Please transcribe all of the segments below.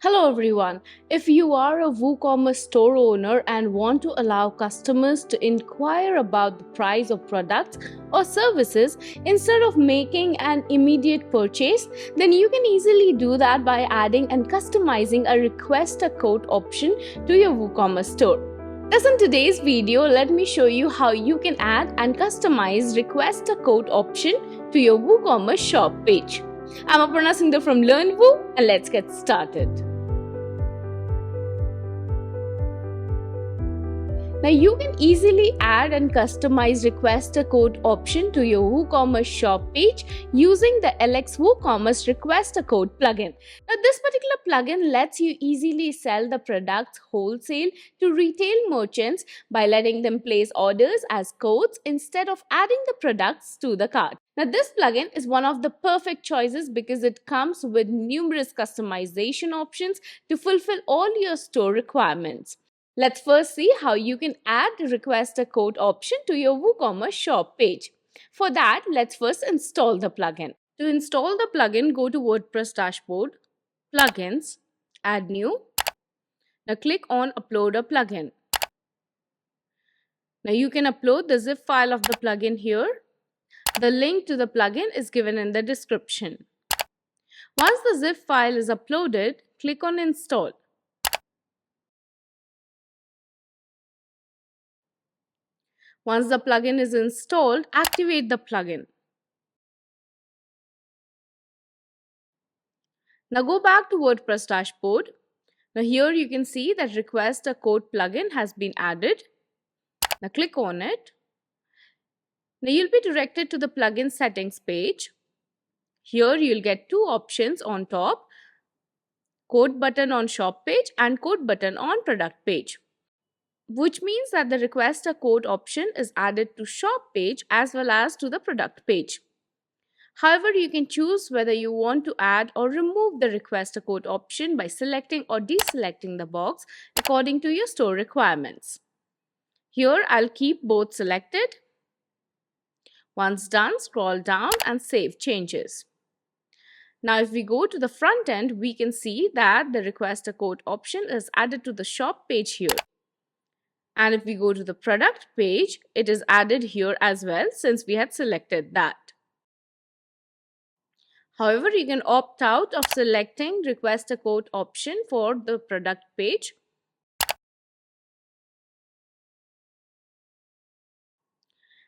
Hello everyone. If you are a WooCommerce store owner and want to allow customers to inquire about the price of products or services instead of making an immediate purchase, then you can easily do that by adding and customizing a request a quote option to your WooCommerce store. Thus in today's video, let me show you how you can add and customize request a quote option to your WooCommerce shop page. I'm Aparna Singh from LearnWoo, and let's get started. Now you can easily add and customize request a quote option to your WooCommerce shop page using the ELEX WooCommerce request a quote plugin. Now this particular plugin lets you easily sell the products wholesale to retail merchants by letting them place orders as quotes instead of adding the products to the cart. Now this plugin is one of the perfect choices because it comes with numerous customization options to fulfill all your store requirements. Let's first see how you can add request a quote option to your WooCommerce shop page. For that, let's first install the plugin. To install the plugin, go to WordPress dashboard, plugins, add new. Now click on upload a plugin. Now you can upload the zip file of the plugin here. The link to the plugin is given in the description. Once the zip file is uploaded, click on install. Once the plugin is installed, activate the plugin. Now go back to WordPress dashboard. Now here you can see that request a quote plugin has been added. Now click on it. Now you'll be directed to the plugin settings page. Here you'll get two options on top: quote button on shop page and quote button on product page, which means that the request a quote option is added to shop page as well as to the product page. However, you can choose whether you want to add or remove the request a quote option by selecting or deselecting the box according to your store requirements. Here, I'll keep both selected. Once done, scroll down and save changes. Now, if we go to the front end, we can see that the request a quote option is added to the shop page here. And if we go to the product page, it is added here as well since we had selected that. However, you can opt out of selecting request a quote option for the product page.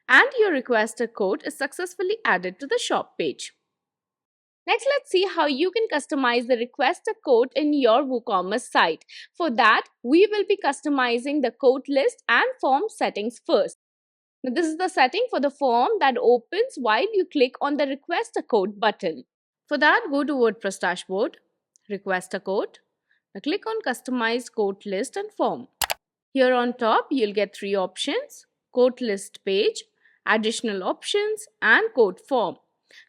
And your request a quote is successfully added to the shop page. Next, let's see how you can customize the request a quote in your WooCommerce site. For that, we will be customizing the quote list and form settings first. Now, this is the setting for the form that opens while you click on the request a quote button. For that, go to WordPress dashboard, request a quote. Now click on customize quote list and form. Here on top, you'll get three options: quote list page, additional options, and quote form.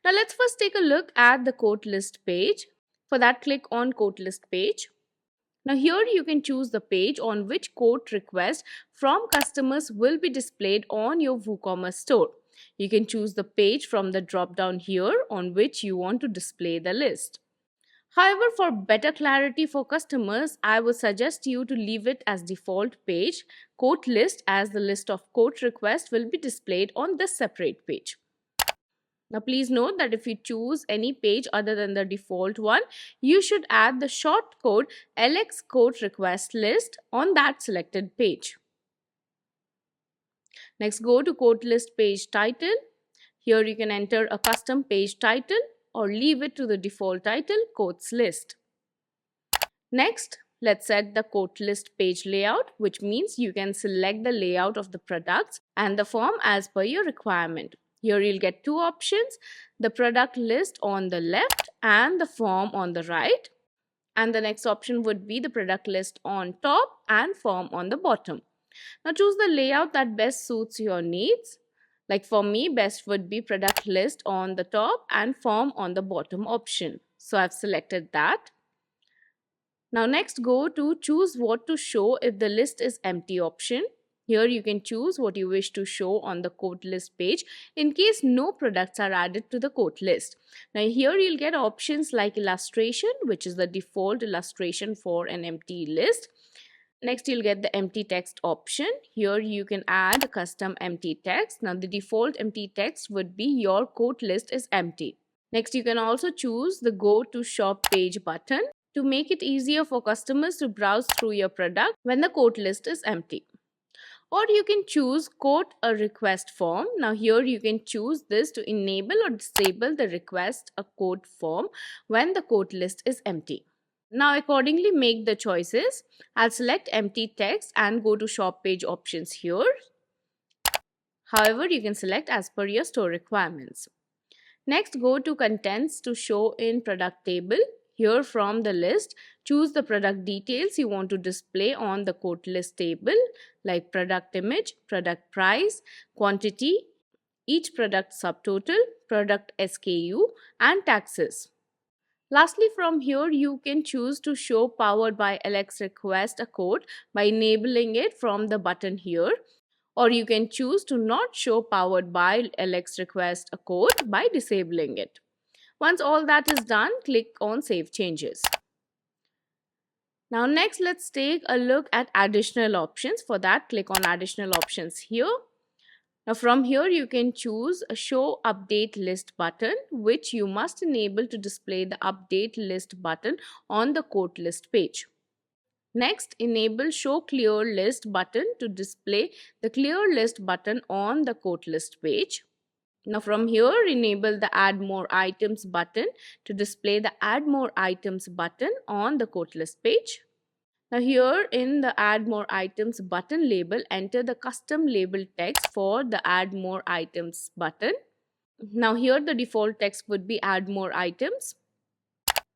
Now let's first take a look at the quote list page. For that, click on quote list page. Now here you can choose the page on which quote requests from customers will be displayed on your WooCommerce store. You can choose the page from the drop down here on which you want to display the list. However, for better clarity for customers, I would suggest you to leave it as default page, quote list, as the list of quote requests will be displayed on this separate page. Now please note that if you choose any page other than the default one, you should add the short code ELEX quote request list on that selected page. Next, go to quote list page title. Here you can enter a custom page title or leave it to the default title quotes list. Next, let's set the quote list page layout, which means you can select the layout of the products and the form as per your requirement. Here you'll get two options: the product list on the left and the form on the right. And the next option would be the product list on top and form on the bottom. Now choose the layout that best suits your needs. Like for me, best would be product list on the top and form on the bottom option. So I've selected that. Now next, go to choose what to show if the list is empty option. Here you can choose what you wish to show on the quote list page in case no products are added to the quote list. Now here you'll get options like illustration, which is the default illustration for an empty list. Next, you'll get the empty text option. Here you can add a custom empty text. Now the default empty text would be your quote list is empty. Next, you can also choose the go to shop page button to make it easier for customers to browse through your product when the quote list is empty. Or you can choose quote a request form. Now here you can choose this to enable or disable the request a quote form when the quote list is empty. Now accordingly make the choices. I'll select empty text and go to shop page options here. However, you can select as per your store requirements. Next, go to contents to show in product table. Here from the list, choose the product details you want to display on the quote list table like product image, product price, quantity, each product subtotal, product SKU and taxes. Lastly, from here you can choose to show powered by ELEX request a quote by enabling it from the button here, or you can choose to not show powered by ELEX request a quote by disabling it. Once all that is done, click on Save Changes. Now next, let's take a look at additional options. For that, click on Additional Options here. Now from here, you can choose a Show Update List button, which you must enable to display the Update List button on the quote list page. Next, enable Show Clear List button to display the Clear List button on the quote list page. Now from here, enable the Add More Items button to display the Add More Items button on the quote list page. Now here in the Add More Items button label, enter the custom label text for the Add More Items button. Now here the default text would be Add More Items.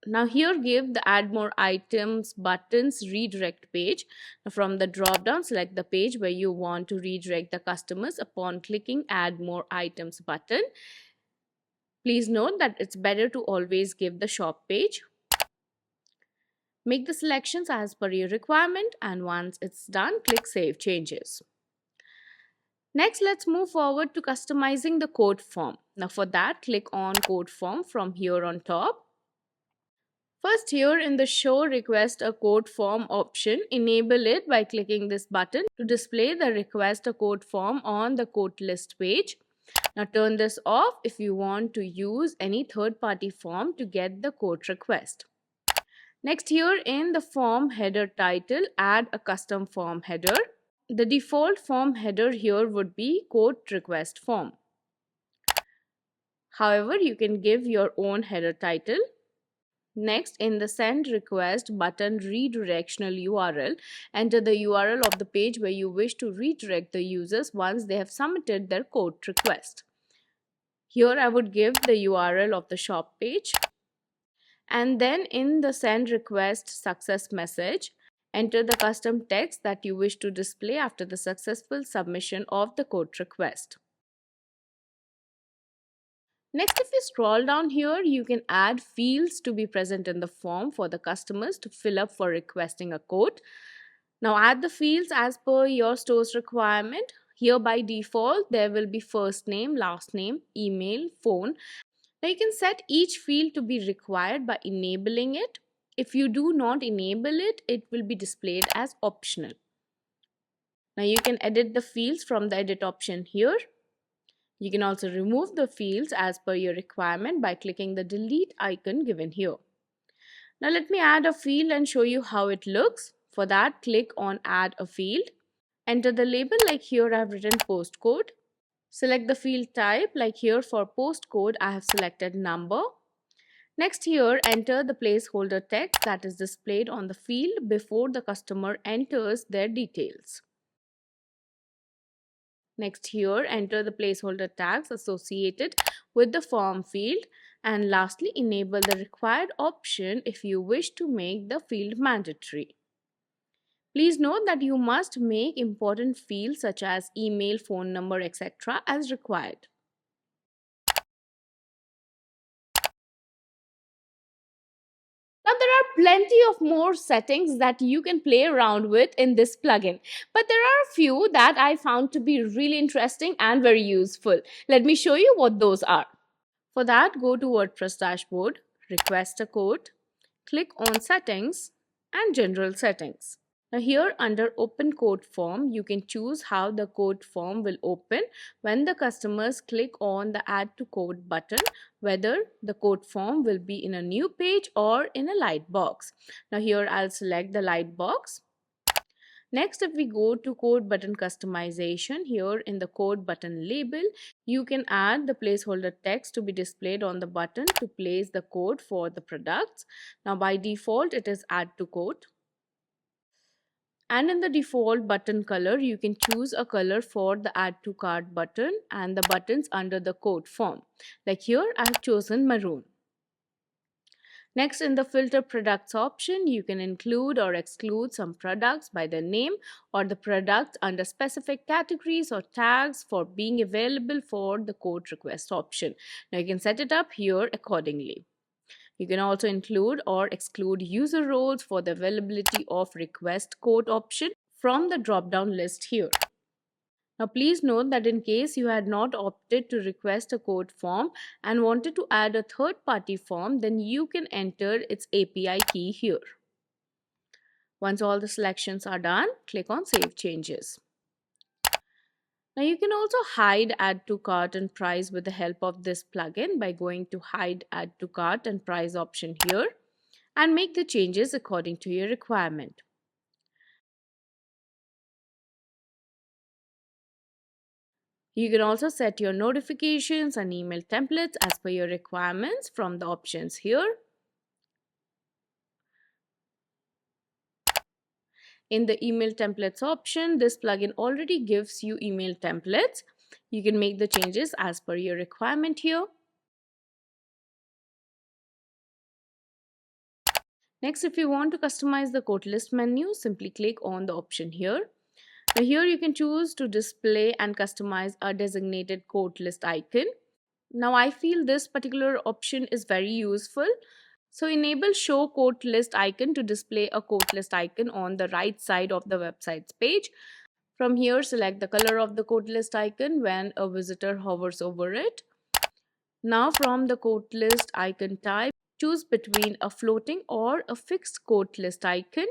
Now here give the Add More Items buttons redirect page. Now from the drop down, select the page where you want to redirect the customers upon clicking Add More Items button. Please note that it's better to always give the shop page. Make the selections as per your requirement, and once it's done, click Save Changes. Next, let's move forward to customizing the quote form. Now for that, click on Quote Form from here on top. First, here in the Show Request a Quote Form option, enable it by clicking this button to display the Request a Quote Form on the quote list page. Now turn this off if you want to use any third-party form to get the quote request. Next, here in the form header title, add a custom form header. The default form header here would be quote request form. However, you can give your own header title. Next, in the Send Request button redirectional URL, enter the URL of the page where you wish to redirect the users once they have submitted their quote request. Here I would give the URL of the shop page. And then in the Send Request Success message, enter the custom text that you wish to display after the successful submission of the quote request. Next, if you scroll down here, you can add fields to be present in the form for the customers to fill up for requesting a quote. Now add the fields as per your store's requirement. Here by default, there will be first name, last name, email, phone. Now you can set each field to be required by enabling it. If you do not enable it, it will be displayed as optional. Now you can edit the fields from the edit option here. You can also remove the fields as per your requirement by clicking the delete icon given here. Now let me add a field and show you how it looks. For that, click on Add a Field. Enter the label like here I have written postcode. Select the field type like here for postcode I have selected number. Next here, enter the placeholder text that is displayed on the field before the customer enters their details. Next here, enter the placeholder tags associated with the form field, and lastly enable the required option if you wish to make the field mandatory. Please note that you must make important fields such as email, phone number, etc. as required. Now, there are plenty of more settings that you can play around with in this plugin, but there are a few that I found to be really interesting and very useful. Let me show you what those are. For that, go to WordPress dashboard, request a quote, click on settings and general settings. Now here under open quote form, you can choose how the quote form will open when the customers click on the add to quote button, whether the quote form will be in a new page or in a light box. Now here I'll select the light box. Next, if we go to quote button customization, here in the quote button label, you can add the placeholder text to be displayed on the button to place the code for the products. Now by default, it is add to quote. And in the default button color, you can choose a color for the add to cart button and the buttons under the quote form. Like here, I have chosen maroon. Next, in the filter products option, you can include or exclude some products by their name or the products under specific categories or tags for being available for the quote request option. Now you can set it up here accordingly. You can also include or exclude user roles for the availability of request quote option from the drop-down list here. Now please note that in case you had not opted to request a quote form and wanted to add a third-party form, then you can enter its API key here. Once all the selections are done, click on Save Changes. Now you can also hide add to cart and price with the help of this plugin by going to hide add to cart and price option here and make the changes according to your requirement. You can also set your notifications and email templates as per your requirements from the options here. In the email templates option, this plugin already gives you email templates. You can make the changes as per your requirement here. Next, if you want to customize the quote list menu, simply click on the option here. Now here you can choose to display and customize a designated quote list icon. Now I feel this particular option is very useful. So enable show quote list icon to display a quote list icon on the right side of the website's page. From here, select the color of the quote list icon when a visitor hovers over it. Now from the quote list icon type, choose between a floating or a fixed quote list icon.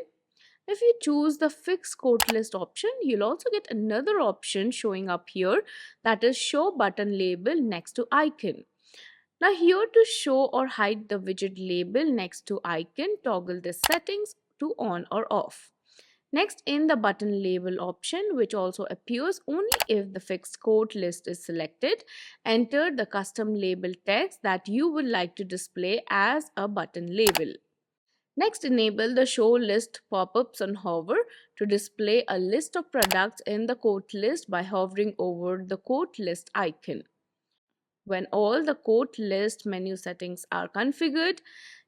If you choose the fixed quote list option, you'll also get another option showing up here, that is show button label next to icon. Now here to show or hide the widget label next to icon, toggle the settings to on or off. Next, in the button label option, which also appears only if the fixed quote list is selected, enter the custom label text that you would like to display as a button label. Next, enable the show list pop-ups on hover to display a list of products in the quote list by hovering over the quote list icon. When all the quote list menu settings are configured,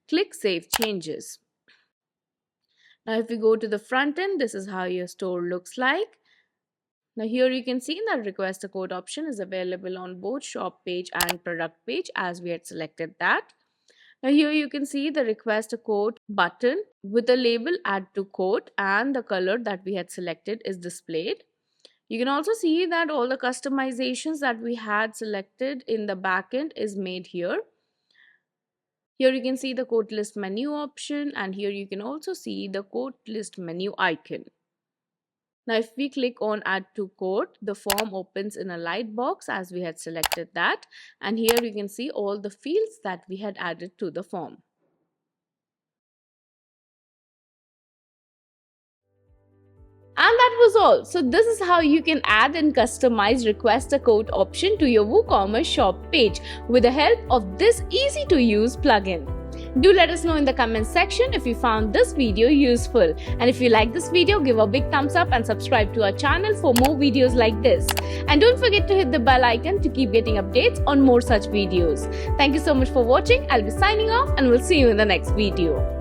click Save Changes. Now if we go to the front end, this is how your store looks like. Now here you can see that request a quote option is available on both shop page and product page as we had selected that. Now here you can see the request a quote button with the label add to quote and the color that we had selected is displayed. You can also see that all the customizations that we had selected in the backend is made here. Here you can see the quote list menu option and here you can also see the quote list menu icon. Now if we click on add to quote, the form opens in a light box as we had selected that, and here you can see all the fields that we had added to the form. And that was all. So this is how you can add and customize request a quote option to your WooCommerce shop page with the help of this easy to use plugin. Do let us know in the comment section if you found this video useful. And if you like this video, give a big thumbs up and subscribe to our channel for more videos like this. And don't forget to hit the bell icon to keep getting updates on more such videos. Thank you so much for watching. I'll be signing off and we'll see you in the next video.